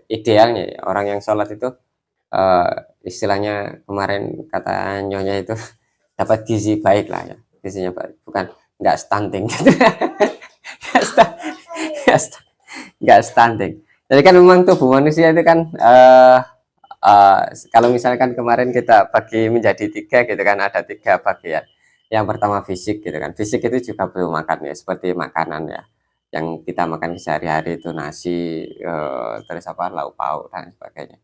idealnya ya, orang yang sholat itu eh, istilahnya kemarin kata nyonya itu dapat gizi baik lah ya, gizinya baik, bukan nggak stunting gitu. Nggak sta- nggak sta- nggak stunting. Jadi kan memang tubuh manusia itu kan kalau misalkan kemarin kita bagi menjadi tiga gitu kan, ada tiga bagian. Yang pertama fisik gitu kan, fisik itu juga perlu makan ya, seperti makanan ya yang kita makan sehari-hari itu nasi, terus apa lauk pauk dan sebagainya.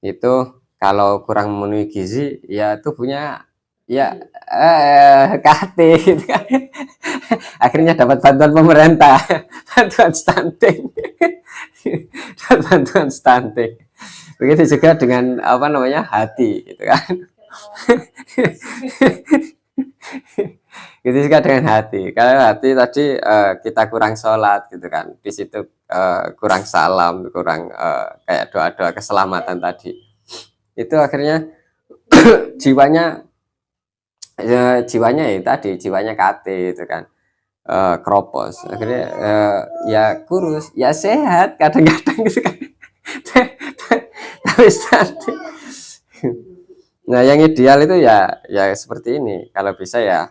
Itu kalau kurang memenuhi gizi ya tubuhnya ya KT gitu kan. Akhirnya dapat bantuan pemerintah, bantuan stunting. Dapat bantuan stunting. Begitu juga dengan apa namanya hati gitu kan. Gitu juga dengan hati. Kalau hati tadi kita kurang sholat gitu kan, di situ kurang salam, kurang kayak doa-doa keselamatan tadi. Itu akhirnya jiwanya jiwanya ya tadi jiwanya KT itu kan, kropos akhirnya ya kurus ya sehat kadang-kadang gitu kan. Tapi stunting. Nah yang ideal itu ya seperti ini kalau bisa ya,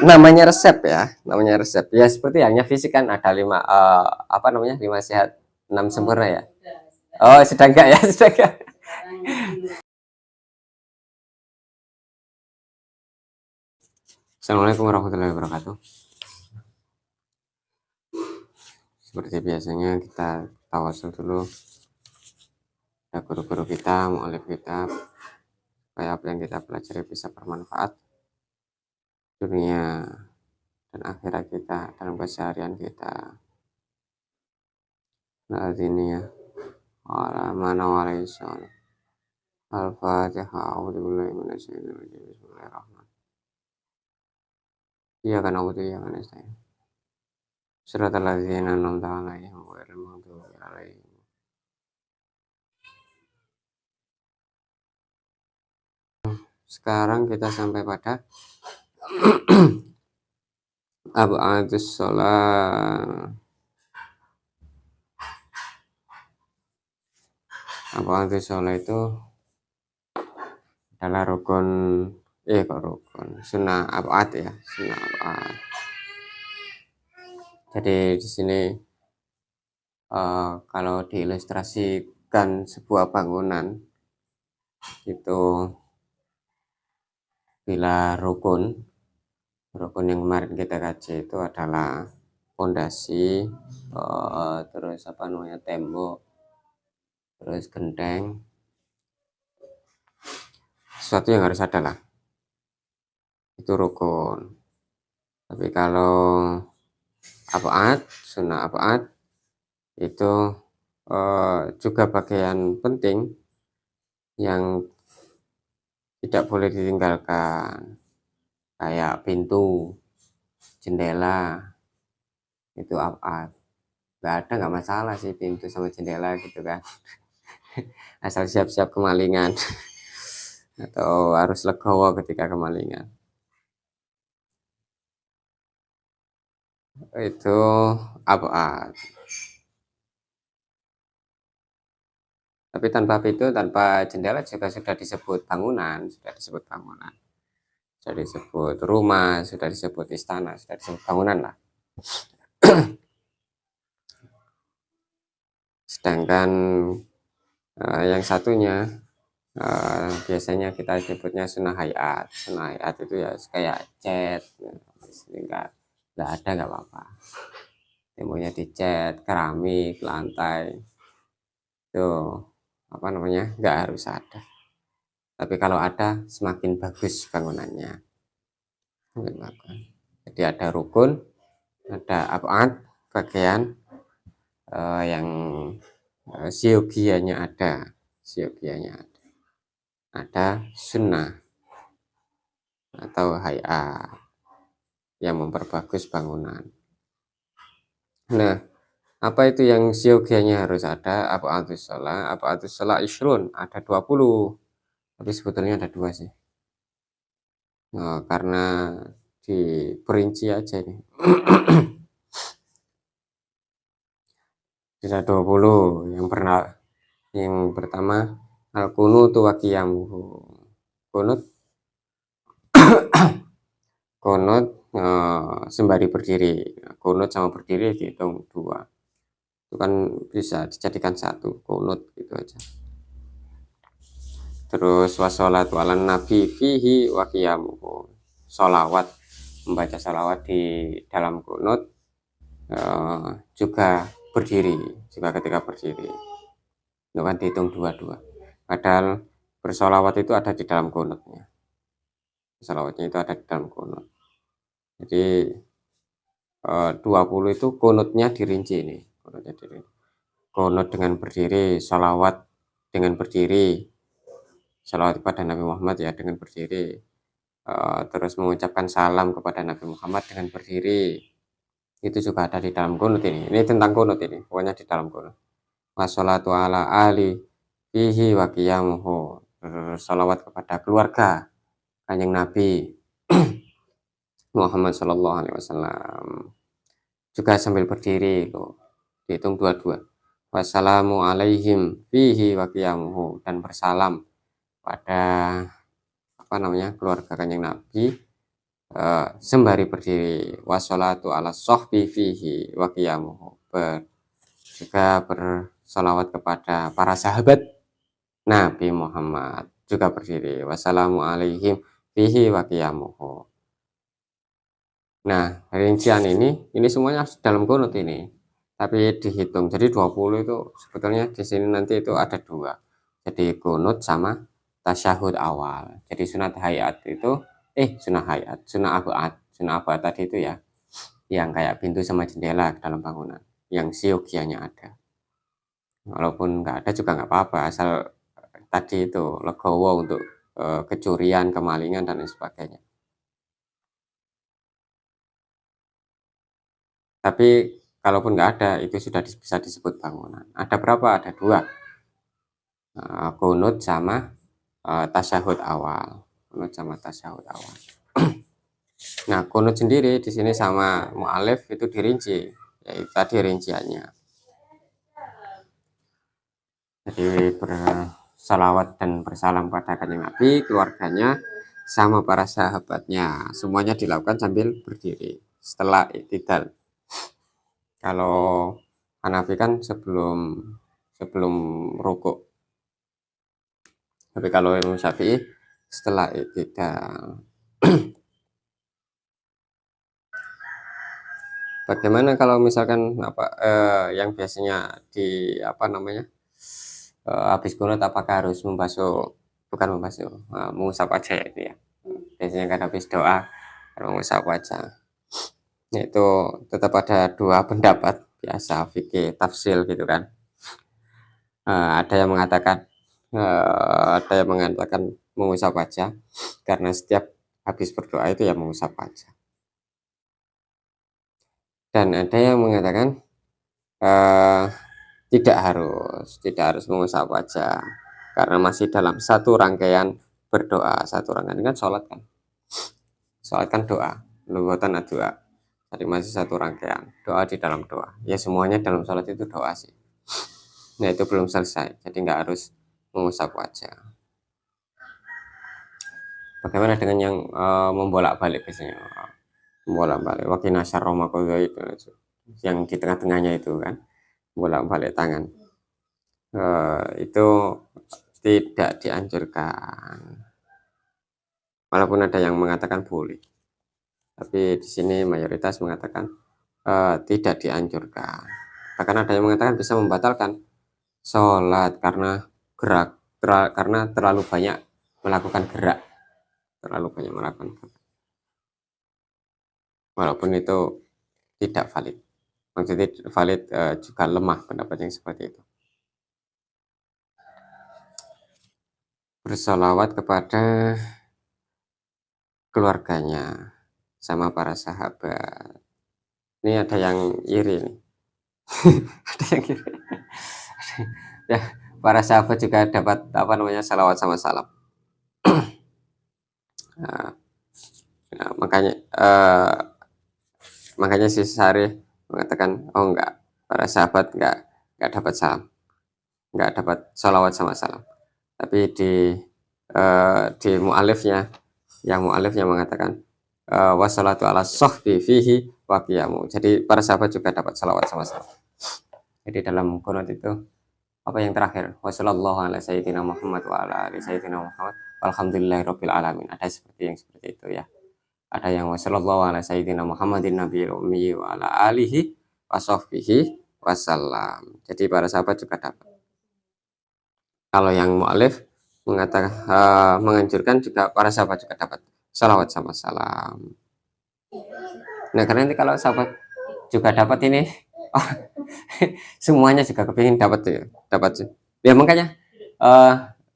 namanya resep ya, namanya resep ya seperti halnya fisik kan ada lima apa namanya, 5 sehat 6 sempurna ya. Oh sedang enggak ya, sedang enggak. Assalamualaikum warahmatullahi wabarakatuh. Seperti biasanya kita tawasul dulu ya guru-guru kita, mu'alif kita, supaya apa yang kita pelajari bisa bermanfaat dunia dan akhirat kita dalam keseharian kita. Nah ini ya, ala mana walaihissalam. Al-Fatihah. A'udzubillahi minasyaitonir rajim. Bismillahirrahmanirrahim. Iyyaka na'budu wa iyyaka nasta'in. Shiratal ladzina an'amta 'alaihim ghairil maghdubi 'alaihim. Sekarang kita sampai pada ab'adus shalah. Ab'adus shalah itu adalah rukun kok rukun sunnah ab'ad ya, sunnah ab'ad. Jadi di sini kalau diilustrasikan sebuah bangunan itu bila rukun yang kemarin kita kaji itu adalah fondasi, terus apa namanya tembok, terus genteng, sesuatu yang harus ada lah, itu rukun. Tapi kalau ab'ad, sunnah ab'ad itu juga bagian penting yang tidak boleh ditinggalkan, kayak pintu, jendela, itu ab'ad. Nggak masalah sih pintu sama jendela gitu kan. Asal siap-siap kemalingan atau harus legowo ketika kemalingan. Itu ab'ad. Tapi tanpa pintu, tanpa jendela juga sudah disebut bangunan, sudah disebut bangunan. Sudah disebut rumah, sudah disebut istana, sudah disebut bangunan lah. Sedangkan yang satunya biasanya kita sebutnya sunnah hayat. Sunnah hayat itu ya kayak cat, nggak ada nggak apa-apa. Temboknya dicat, keramik, lantai, itu apa namanya nggak harus ada. Tapi kalau ada semakin bagus bangunannya. Jadi ada rukun, ada ab'ad, bagian yang siogianya ada, ada sunnah atau hayat yang memperbagus bangunan. Nah, apa itu yang siogianya harus ada? Ab'adus shalah ishrun, ada 20. Tapi sebetulnya ada 2 sih. Karena diperinci aja ini. Tidak 20 yang pernah Yang pertama al-qunutu wa qiyamuhu. Kunut kunut sembari berdiri. Kunut sama berdiri dihitung 2. Itu kan bisa dijadikan satu kunut gitu aja. Terus washolatu ala nabi fihi wa qiyamuhu. Sholawat, membaca sholawat di dalam kunut juga berdiri, juga ketika berdiri. Itu kan dihitung 2-2. Padahal bersolawat itu ada di dalam kunutnya. Sholawatnya itu ada di dalam kunut. Jadi 20 itu kunutnya dirinci ini. Kunutnya dirinci. Kunut dengan berdiri, sholawat dengan berdiri, sholawat kepada Nabi Muhammad ya dengan berdiri. Terus mengucapkan salam kepada Nabi Muhammad dengan berdiri. Itu juga ada di dalam kunut ini. Ini tentang kunut ini, pokoknya di dalam kunut. Wassalatu ala ali fihi wa qiyamuhu. Salawat kepada keluarga Kanjeng Nabi Muhammad Shallallahu Alaihi Wasallam juga sambil berdiri loh, dihitung 2-2. Wassalamu alaihim fihi wa qiyamuhu, dan bersalam pada keluarga Kanjeng Nabi sembari berdiri. Wassalatu ala sahbi fihi wa qiyamuhu, juga bersalawat kepada para sahabat Nabi Muhammad juga berdiri. Wassalamu alaihim fihi wa qiyamuhu. Nah, rincian ini semuanya dalam kunut ini. Tapi dihitung. Jadi 20 itu sebetulnya di sini nanti itu ada 2. Jadi kunut sama tasyahud awal. Jadi sunat hayat itu sunat abad tadi itu ya, yang kayak pintu sama jendela dalam bangunan, yang siogianya ada. Walaupun nggak ada juga nggak apa-apa, asal tadi itu legowo untuk kecurian, kemalingan dan lain sebagainya. Tapi kalaupun nggak ada, itu sudah bisa disebut bangunan. Ada berapa? Ada 2. Kunut sama tasyahud awal. Kunut sama tasyahud awal. Nah, kunut sendiri di sini sama mu'alif itu dirinci, yaitu tadi rinciannya. Jadi bersalawat dan bersalam pada Kanjeng Nabi, keluarganya, sama para sahabatnya. Semuanya dilakukan sambil berdiri setelah i'tidal. Kalau Hanafi kan sebelum rukuk. Tapi kalau Imam Syafi'i setelah i'tidal. Bagaimana kalau misalkan yang biasanya habis kunut, apakah harus mengusap wajah ya itu ya. Biasanya kan habis doa mengusap wajah. Itu tetap ada 2 pendapat biasa fikih tafsil gitu kan. Ada yang mengatakan mengusap wajah karena setiap habis berdoa itu ya mengusap wajah. Dan ada yang mengatakan tidak harus mengusap wajah karena masih dalam satu rangkaian berdoa. Satu rangkaian kan sholat kan doa, lughatan doa. Jadi masih satu rangkaian doa di dalam doa. Ya semuanya dalam sholat itu doa sih. Nah itu belum selesai, jadi nggak harus mengusap wajah. Bagaimana dengan yang membolak-balik biasanya? Bolak-balik wakina syarroma itu yang di tengah-tengahnya itu kan, bolak-balik tangan, itu tidak dianjurkan, walaupun ada yang mengatakan boleh, tapi di sini mayoritas mengatakan tidak dianjurkan. Bahkan ada yang mengatakan bisa membatalkan sholat karena karena terlalu banyak melakukan gerak, walaupun itu tidak valid. Maksudnya valid juga lemah pendapat yang seperti itu. Bersolawat kepada keluarganya sama para sahabat. Ini ada yang iri nih. Ada yang iri. Ya, para sahabat juga dapat salawat sama salam. Nah, makanya si Syarih mengatakan, oh enggak, para sahabat enggak dapat salam. nggak dapat salawat sama salam. Tapi di mu'alifnya, yang mu'alifnya mengatakan wassalatu ala sahbi fihi wa qiyamu. Jadi para sahabat juga dapat salawat sama salam. Jadi dalam qunut itu apa yang terakhir, wassallallahu ala sayyidina Muhammad wa ala ali sayyidina Muhammad walhamdulillahirabbil alamin. Ada seperti itu ya. Ada yang wassallallahu ala sayyidina Muhammadin nabiyil ummi wa ala alihi wa sahbihi wasallam. Jadi para sahabat juga dapat. Kalau yang mu'alif mengatakan menganjurkan juga para sahabat juga dapat salawat sama salam. Nah, karena nanti kalau sahabat juga dapat ini, oh, semuanya juga kepingin dapat tuh ya, dapat. Ya makanya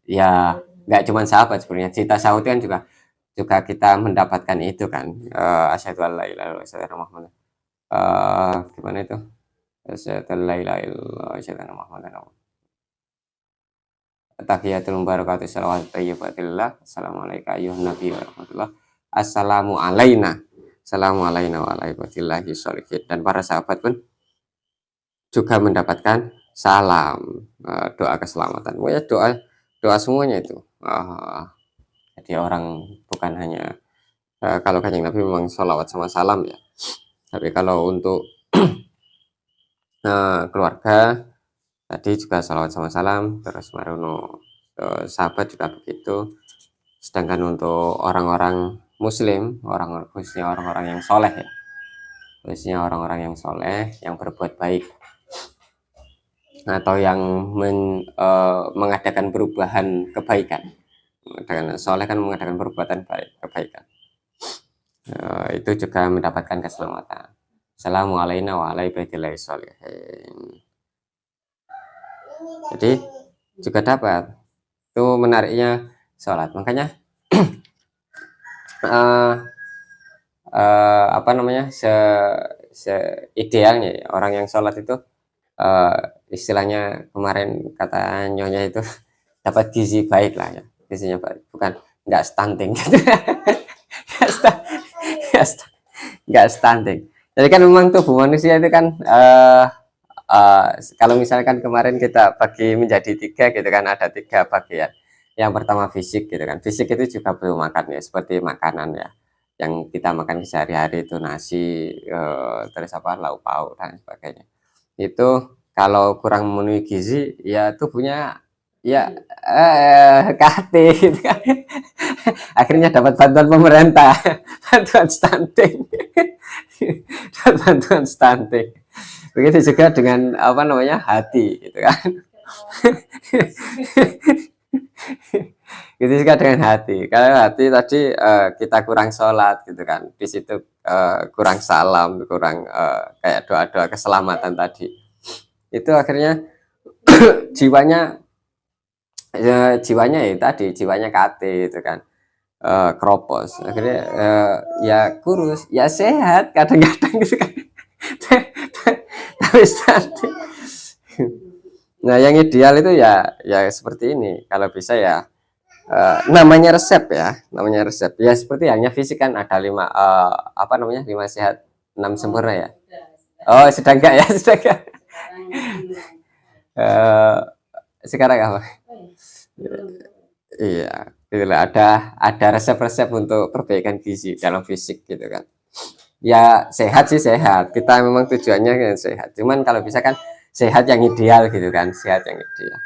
ya nggak cuma sahabat sebenarnya, cita sahut kan juga kita mendapatkan itu kan. Asyhadu alla ilaha illallah, gimana itu? Asyhadu alla ilaha illallah, asyhadu anna Muhammadan rasulullah. Tahiyatul barakatuh salawat thayyibatillah. Assalamualaikum ayyuhan nabi wa rahmatullah. Assalamu alaina. Assalamu alaina wa ala ibadillahi sholihin. Dan para sahabat pun juga mendapatkan salam, doa keselamatan. Ya doa semuanya itu. Jadi orang bukan hanya kalau Kanjeng Nabi memang sholawat sama salam ya. Tapi kalau untuk keluarga tadi juga salawat sama salam, terus marono sahabat juga begitu. Sedangkan untuk orang-orang muslim, khususnya orang-orang yang soleh ya, khususnya orang-orang yang soleh, yang berbuat baik atau yang mengadakan perubahan kebaikan. Dengan soleh kan mengadakan perbuatan baik, kebaikan. Itu juga mendapatkan keselamatan. Assalamualaikum warahmatullahi wabarakatuh. Jadi juga dapat. Itu menariknya sholat. Makanya apa namanya, idealnya ya, orang yang sholat itu istilahnya kemarin kata nyonya itu dapat gizi baik lah ya, gizinya baik, bukan nggak stunting gitu. Nggak stunting. Jadi kan memang tubuh manusia itu kan kalau misalkan kemarin kita bagi menjadi 3 gitu kan, ada 3 bagian. Yang pertama fisik gitu kan, fisik itu juga perlu makan ya, seperti makanan ya yang kita makan sehari-hari itu nasi, terus apa, lauk pauk dan sebagainya. Itu kalau kurang memenuhi gizi ya tubuhnya ya KT gitu kan. Akhirnya dapat bantuan pemerintah, bantuan stunting. Bantuan stunting. Begitu juga dengan apa namanya, hati gitu kan. Gitu juga dengan hati. Kalau hati tadi kita kurang sholat gitu kan, di situ kurang salam, kurang kayak doa-doa keselamatan tadi, itu akhirnya jiwanya ya tadi, jiwanya KT gitu kan, kropos, akhirnya ya kurus, ya sehat kadang-kadang gitu kan. Tapi stunting. Nah, yang ideal itu ya seperti ini. Kalau bisa ya namanya resep ya, ya seperti hanya fisik kan ada 5 apa namanya, 5 sehat 6 sempurna ya. Oh, sedang enggak ya, sedang enggak. Sekarang apa? Iya, itulah ada resep-resep untuk perbaikan gizi dalam fisik gitu kan. Ya sehat sih sehat, kita memang tujuannya kan sehat. Cuman kalau bisa kan sehat yang ideal gitu kan, sehat yang ideal.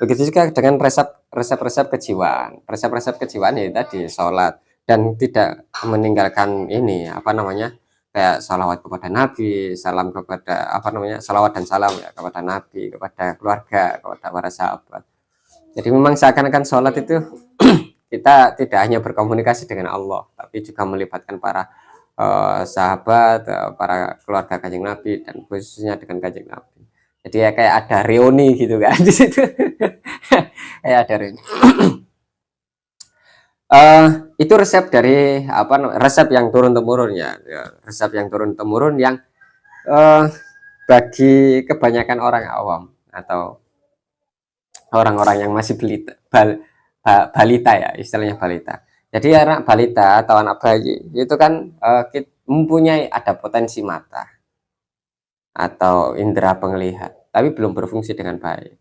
Begitu juga dengan resep-resep kejiwaan. Resep-resep kejiwaan ya tadi sholat dan tidak meninggalkan ini apa namanya, kayak salawat kepada Nabi, salam kepada apa namanya, salawat dan salam ya kepada Nabi, kepada keluarga, kepada para sahabat. Jadi memang seakan-akan sholat itu kita tidak hanya berkomunikasi dengan Allah, tapi juga melibatkan para sahabat, para keluarga Kanjeng Nabi dan khususnya dengan Kanjeng Nabi. Jadi ya kayak ada reuni gitu kan di situ. Kayak ada reuni. Itu resep dari apa, resep yang turun temurun ya, resep yang turun temurun yang bagi kebanyakan orang awam atau orang-orang yang masih balita ya, istilahnya balita. Jadi anak balita atau anak bayi itu kan mempunyai ada potensi mata atau indera penglihat, tapi belum berfungsi dengan baik.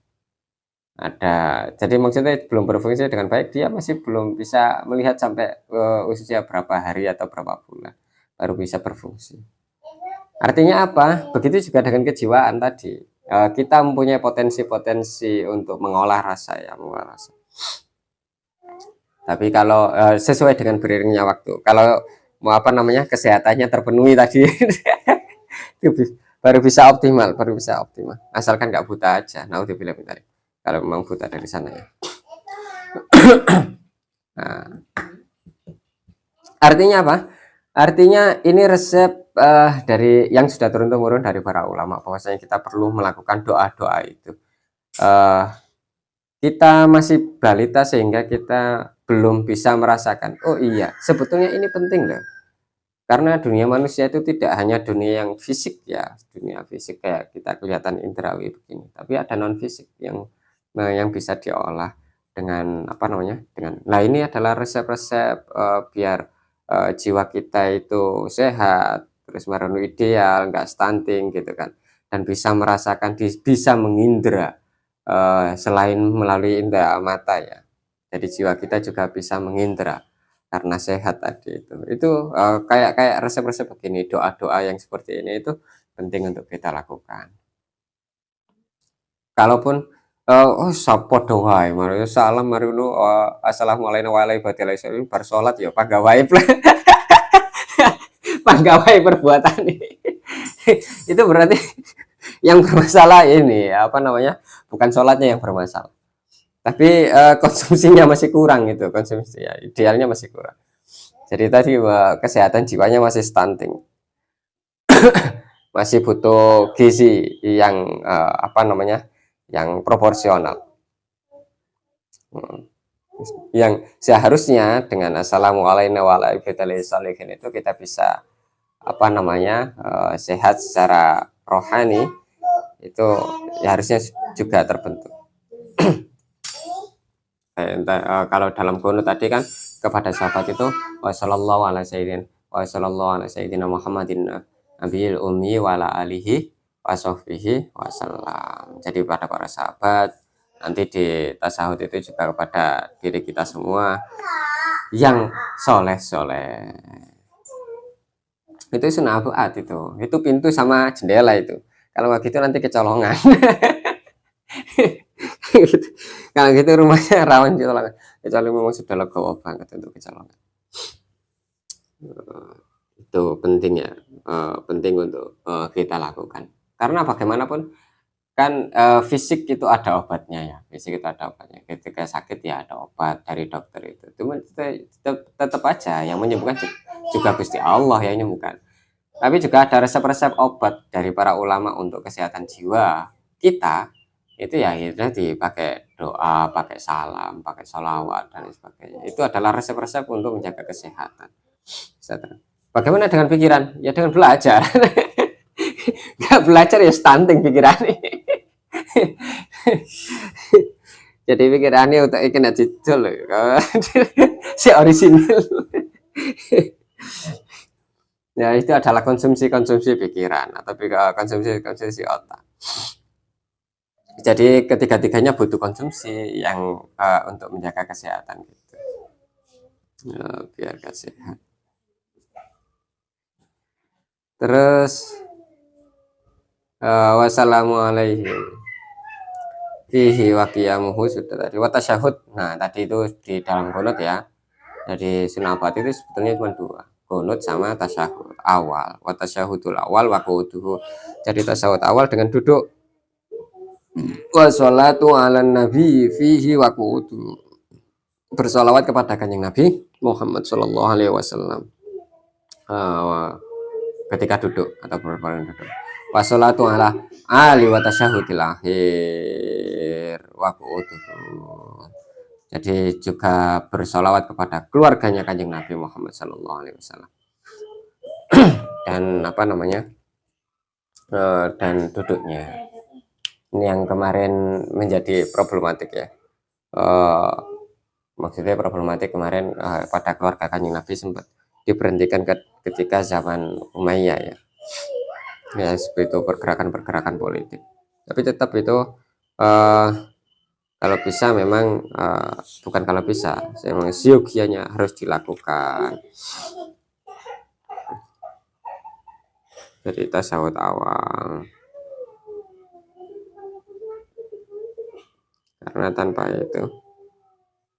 Ada, jadi maksudnya belum berfungsi dengan baik, dia masih belum bisa melihat sampai usia berapa hari atau berapa bulan baru bisa berfungsi. Artinya apa? Begitu juga dengan kejiwaan tadi. Kita mempunyai potensi-potensi untuk mengolah rasa ya, mengolah rasa. Tapi kalau sesuai dengan beriringnya waktu, kalau mau apa namanya kesehatannya terpenuhi tadi, baru bisa optimal, baru bisa optimal. Asalkan nggak buta aja. Nah, udah bilang tadi. Kalau memang buta dari sana ya. Nah, artinya apa? Artinya ini resep dari yang sudah turun-temurun dari para ulama bahwasanya kita perlu melakukan doa-doa itu. Uh, kita masih balita sehingga kita belum bisa merasakan. Oh iya, sebetulnya ini penting loh. Karena dunia manusia itu tidak hanya dunia yang fisik ya, dunia fisik kayak kita kelihatan indrawi begini, tapi ada non fisik yang bisa diolah dengan apa namanya? Dengan nah ini adalah resep-resep biar jiwa kita itu sehat, terus merenung ideal, nggak stunting gitu kan, dan bisa merasakan, bisa mengindra selain melalui indera mata ya. Jadi jiwa kita juga bisa mengindra karena sehat tadi itu kayak kayak resep-resep begini, doa-doa yang seperti ini itu penting untuk kita lakukan. Kalaupun oh sapa doa mari salam mari lu assalamualaikum warahmatullahi wabarakatuh bar salat ya pagawai pagawai perbuatan ini. Itu berarti yang bermasalah ini apa namanya, bukan sholatnya yang bermasalah, tapi konsumsinya masih kurang gitu, konsumsi ya, idealnya masih kurang. Jadi tadi kesehatan jiwanya masih stunting, masih butuh gizi yang apa namanya, yang proporsional. Yang seharusnya dengan assalamualaikum warahmatullahi wabarakatuh itu kita bisa apa namanya sehat secara rohani, itu ya harusnya juga terbentuk. Kalau dalam kunut tadi kan kepada sahabat itu wasallallahu ala sayyidina Muhammadin nabiyil ummi wala alihi wasofbihi wasallam. Jadi pada para sahabat, nanti di tasawuf itu juga kepada diri kita semua yang soleh-soleh. Itu sunnah abuat, itu pintu sama jendela itu. Kalau nggak gitu nanti kecolongan. Gitu. Kalau gitu rumahnya rawan kecolongan, kecuali memang sudah legowo banget untuk kecolongan. Itu penting ya, penting untuk kita lakukan, karena bagaimanapun kan fisik itu ada obatnya ya, fisik itu ada obatnya, ketika sakit ya ada obat dari dokter itu, cuma tetap aja yang menyembuhkan juga Gusti Allah yang menyembuhkan. Tapi juga ada resep-resep obat dari para ulama untuk kesehatan jiwa kita, itu ya akhirnya dipakai doa, pakai salam, pakai sholawat dan sebagainya. Itu adalah resep-resep untuk menjaga kesehatan. Bagaimana dengan pikiran? Ya dengan belajar. Nggak belajar ya stunting pikirannya. Jadi pikirannya untuk ikan jidul si orisinil. Ya itu adalah konsumsi pikiran atau konsumsi otak. Jadi ketiga-tiganya butuh konsumsi yang untuk menjaga kesehatan gitu. Ya, biar sehat. Terus wassalamualaikum fihi wa qiyamuhu sudah tadi, wa tasyahud. Nah tadi itu di dalam kunut ya, jadi sunabat itu sebetulnya cuma dua, kunut sama tasyahud awal. Wa tasyahudul awal wa qu'uduhu, jadi tasyahud awal dengan duduk, wa sholatu ala nabi fihi wa qu'uduhu, bersolawat kepada kanjeng Nabi Muhammad Shallallahu Alaihi Wasallam ketika duduk atau berbaring duduk. Wassalatu ala ali wa tasyahudil akhir wa qu'uduhu. Jadi juga bersolawat kepada keluarganya kanjeng Nabi Muhammad Shallallahu Alaihi Wasallam dan apa namanya dan duduknya. Ini yang kemarin menjadi problematik ya. Maksudnya problematik kemarin pada keluarga kanjeng Nabi sempat diberhentikan ketika zaman Umayyah ya. Ya seperti itu, pergerakan politik. Tapi tetap itu Kalau bisa memang bukan kalau bisa, memang siogianya harus dilakukan. Jadi tasawuf awal. Karena tanpa itu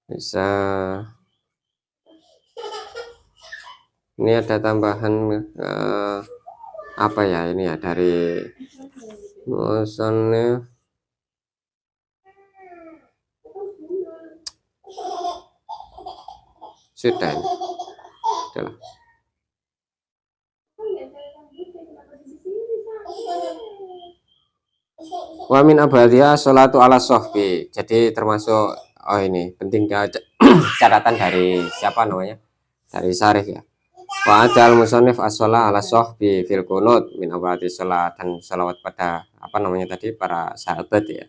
bisa. Ini ada tambahan apa ya ini ya dari musonnya. Sudah ini. Adalah. Wa min abadiya sholatu ala sohbi. Jadi termasuk ini penting catatan dari siapa namanya? Dari Syarif ya. Wa adal musonif as-sholah ala sohbi fil kunut min abadi sholat, dan sholawat pada apa namanya tadi para sahabat ya.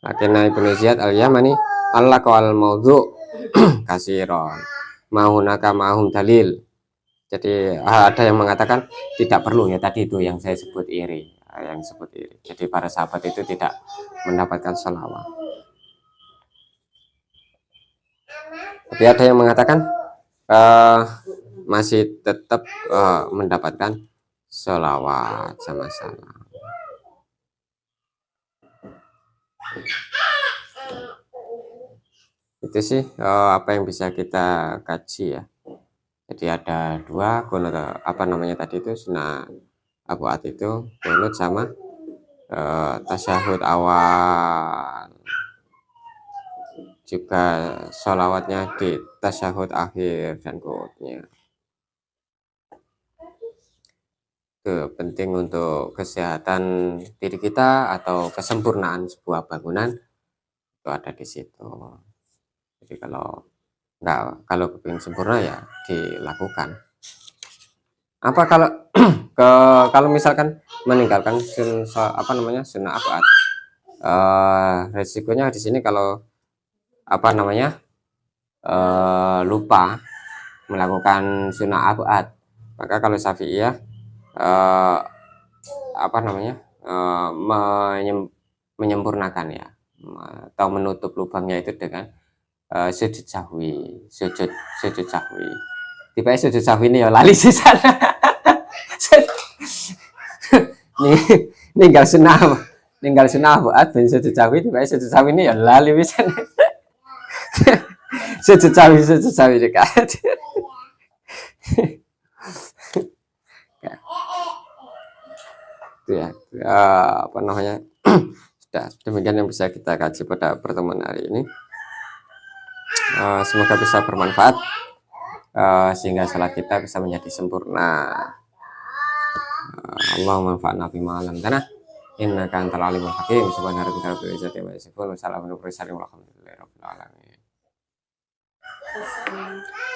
Akhirnya Ibnu Ziyad al-Yamani Allah kawal maudhu kasiron mahunaka mahum dalil. Jadi ada yang mengatakan tidak perlu ya, tadi itu yang saya sebut iri, jadi para sahabat itu tidak mendapatkan sholawat. Tapi ada yang mengatakan masih tetap mendapatkan sholawat sama salam. Itu sih apa yang bisa kita kaji ya. Jadi ada dua kunut, apa namanya tadi itu sunnah abuat itu kunut sama tasyahud awal, juga sholawatnya di tasyahud akhir dan kunutnya. Itu penting untuk kesehatan diri kita atau kesempurnaan sebuah bangunan itu ada di situ. Jadi kalau kepingin sempurna ya dilakukan. Apa kalau misalkan meninggalkan sunnah abuat, resikonya di sini kalau apa namanya lupa melakukan sunnah abuat, maka kalau Syafi'iyah apa namanya menyempurnakan ya, atau menutup lubangnya itu dengan sujud sahwi. Tiba sujud sahwi ini ya lali sih sana. ninggal sunnah buat ben sujud sahwi, tiba sujud sahwi ini ya lali bisa. sujud sahwi dekat. Itu ya apa namanya sudah demikian yang bisa kita kaji pada pertemuan hari ini. Semoga bisa bermanfaat sehingga salat kita bisa menjadi sempurna. Allahumma anfa'na bima 'allamtana innaka antal alimul hakim. Subhana rabbika rabbil izzati amma yasifun wa salamun alal mursalin walhamdulillahi rabbil alamin.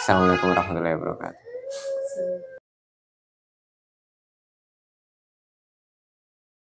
Assalamualaikum warahmatullahi wabarakatuh.